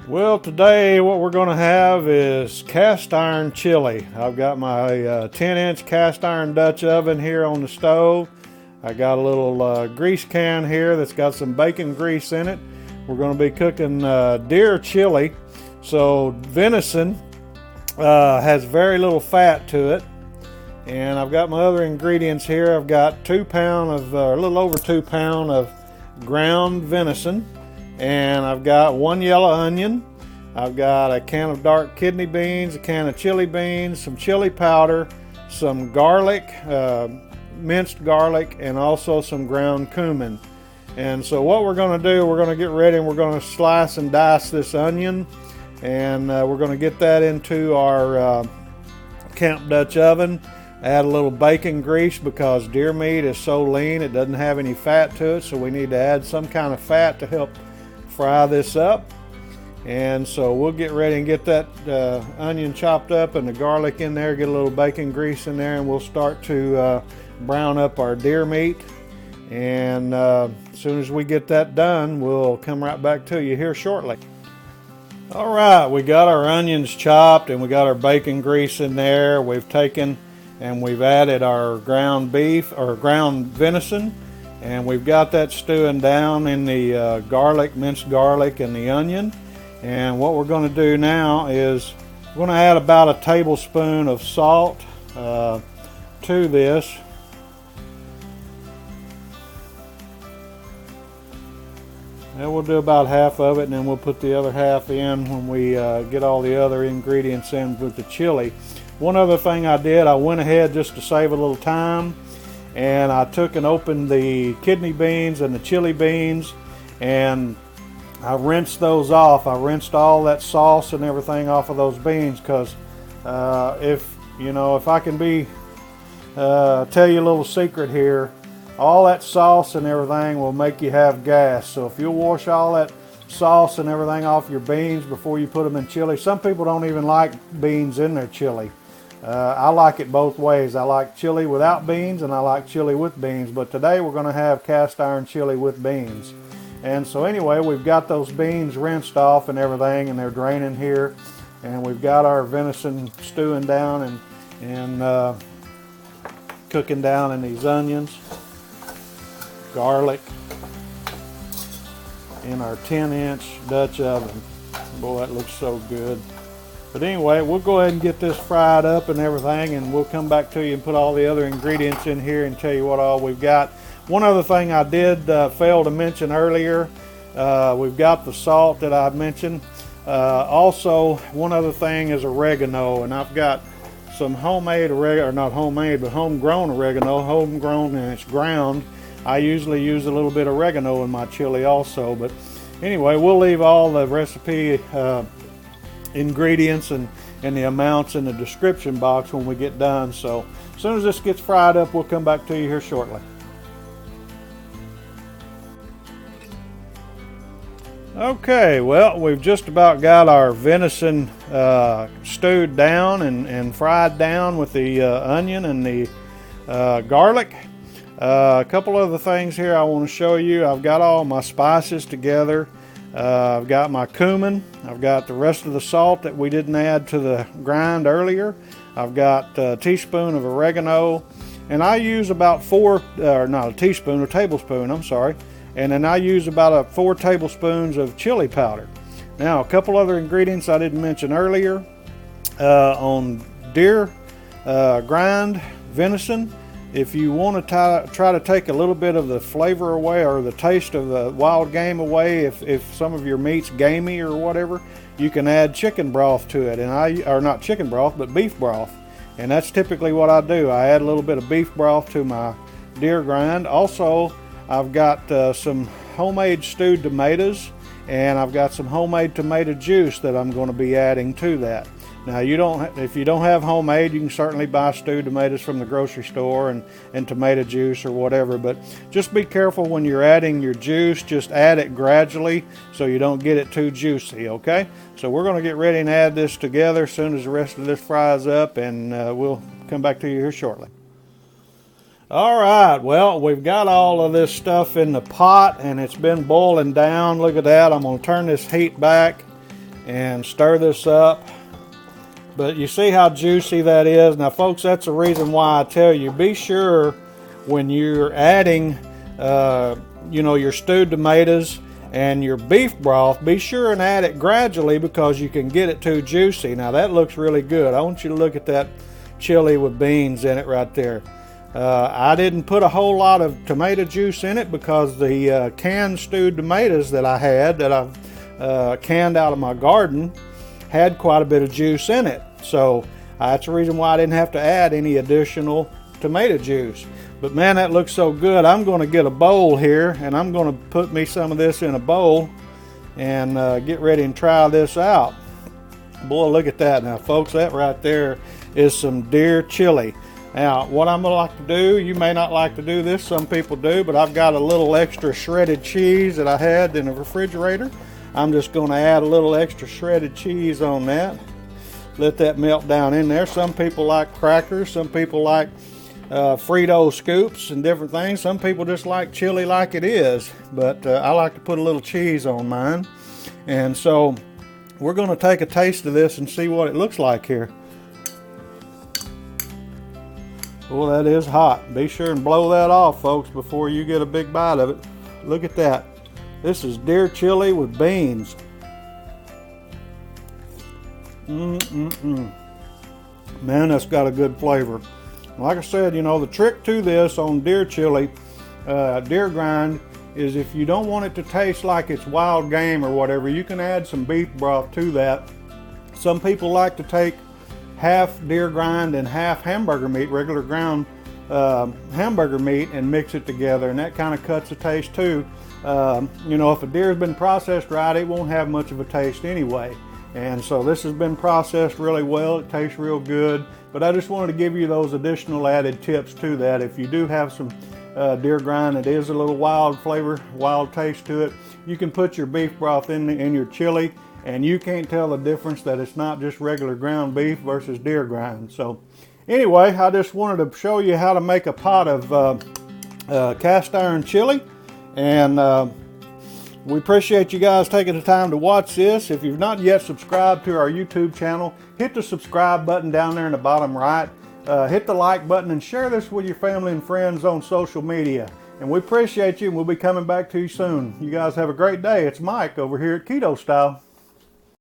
Well, today what we're going to have is cast iron chili. I've got my 10-inch cast iron Dutch oven here on the stove. I got a little grease can here that's got some bacon grease in it. We're going to be cooking deer chili. So venison has very little fat to it. And I've got my other ingredients here. I've got a little over 2 pounds of ground venison. And I've got 1 yellow onion. I've got a can of dark kidney beans, a can of chili beans, some chili powder, some garlic, minced garlic, and also some ground cumin. And so what we're going to do, we're going to get ready and we're going to slice and dice this onion. And we're going to get that into our Camp Dutch oven. Add a little bacon grease because deer meat is so lean it doesn't have any fat to it, so we need to add some kind of fat to help fry this up. And so we'll get ready and get that onion chopped up and the garlic in there, get a little bacon grease in there, and we'll start to brown up our deer meat. And as soon as we get that done, we'll come right back to you here shortly. All right, we got our onions chopped and we got our bacon grease in there. We've taken and we've added our ground beef or ground venison, and we've got that stewing down in the minced garlic and the onion. And what we're going to do now is we're going to add about a tablespoon of salt to this. And we'll do about half of it, and then we'll put the other half in when we get all the other ingredients in with the chili. One other thing I did, I went ahead just to save a little time, and I took and opened the kidney beans and the chili beans, and I rinsed those off. I rinsed all that sauce and everything off of those beans because if I can tell you a little secret here, all that sauce and everything will make you have gas. So if you'll wash all that sauce and everything off your beans before you put them in chili. Some people don't even like beans in their chili. I like it both ways. I like chili without beans and I like chili with beans, but today we're going to have cast iron chili with beans. And so anyway, we've got those beans rinsed off and everything, and they're draining here, and we've got our venison stewing down and cooking down in these onions, garlic, in our 10-inch Dutch oven. Boy, that looks so good. But anyway, we'll go ahead and get this fried up and everything, and we'll come back to you and put all the other ingredients in here and tell you what all we've got. One other thing I did fail to mention earlier, we've got the salt that I mentioned. Also, one other thing is oregano, and I've got some homemade oregano, or not homemade, but homegrown oregano, homegrown and it's ground. I usually use a little bit of oregano in my chili also, but anyway, we'll leave all the recipe ingredients and the amounts in the description box when we get done. So as soon as this gets fried up, we'll come back to you here shortly. Okay, well, we've just about got our venison stewed down and fried down with the onion and the garlic. A couple other things here I want to show you. I've got all my spices together. I've got my cumin. I've got the rest of the salt that we didn't add to the grind earlier. I've got a teaspoon of oregano, and I use about a tablespoon, I'm sorry. And then I use about 4 tablespoons of chili powder. Now, a couple other ingredients I didn't mention earlier. On deer grind venison, if you want to try to take a little bit of the flavor away or the taste of the wild game away, if some of your meat's gamey or whatever, you can add chicken broth to it. Or not chicken broth, but beef broth. And that's typically what I do. I add a little bit of beef broth to my deer grind. Also, I've got some homemade stewed tomatoes, and I've got some homemade tomato juice that I'm going to be adding to that. Now, if you don't have homemade, you can certainly buy stewed tomatoes from the grocery store and tomato juice or whatever, but just be careful when you're adding your juice. Just add it gradually so you don't get it too juicy, okay? So we're going to get ready and add this together as soon as the rest of this fries up, and we'll come back to you here shortly. All right, well, we've got all of this stuff in the pot and it's been boiling down. Look at that. I'm going to turn this heat back and stir this up. But you see how juicy that is. Now folks, that's the reason why I tell you, be sure when you're adding your stewed tomatoes and your beef broth, be sure and add it gradually, because you can get it too juicy. Now that looks really good. I want you to look at that chili with beans in it right there. I didn't put a whole lot of tomato juice in it, because the canned stewed tomatoes that I had, that I've canned out of my garden, had quite a bit of juice in it. So that's the reason why I didn't have to add any additional tomato juice. But man, that looks so good. I'm going to get a bowl here, and I'm going to put me some of this in a bowl and get ready and try this out. Boy, look at that. Now folks, that right there is some deer chili. Now what I'm going to like to do, you may not like to do this, some people do, but I've got a little extra shredded cheese that I had in the refrigerator. I'm just going to add a little extra shredded cheese on that. Let that melt down in there. Some people like crackers, some people like Frito scoops and different things. Some people just like chili like it is, but I like to put a little cheese on mine. And so we're going to take a taste of this and see what it looks like here. Well, that is hot. Be sure and blow that off, folks, before you get a big bite of it. Look at that. This is deer chili with beans. Man, that's got a good flavor. Like I said, the trick to this on deer chili, deer grind, is if you don't want it to taste like it's wild game or whatever, you can add some beef broth to that. Some people like to take half deer grind and half hamburger meat, regular ground hamburger meat, and mix it together, and that kind of cuts the taste too. If a deer has been processed right, it won't have much of a taste anyway. And so this has been processed really well. It tastes real good. But I just wanted to give you those additional added tips to that. If you do have some deer grind that is a little wild flavor, wild taste to it, you can put your beef broth in your chili, and you can't tell the difference that it's not just regular ground beef versus deer grind. So anyway, I just wanted to show you how to make a pot of cast iron chili. And we appreciate you guys taking the time to watch this. If you've not yet subscribed to our YouTube channel, hit the subscribe button down there in the bottom right. Hit the like button and share this with your family and friends on social media. And we appreciate you, and we'll be coming back to you soon. You guys have a great day. It's Mike over here at Keto Style.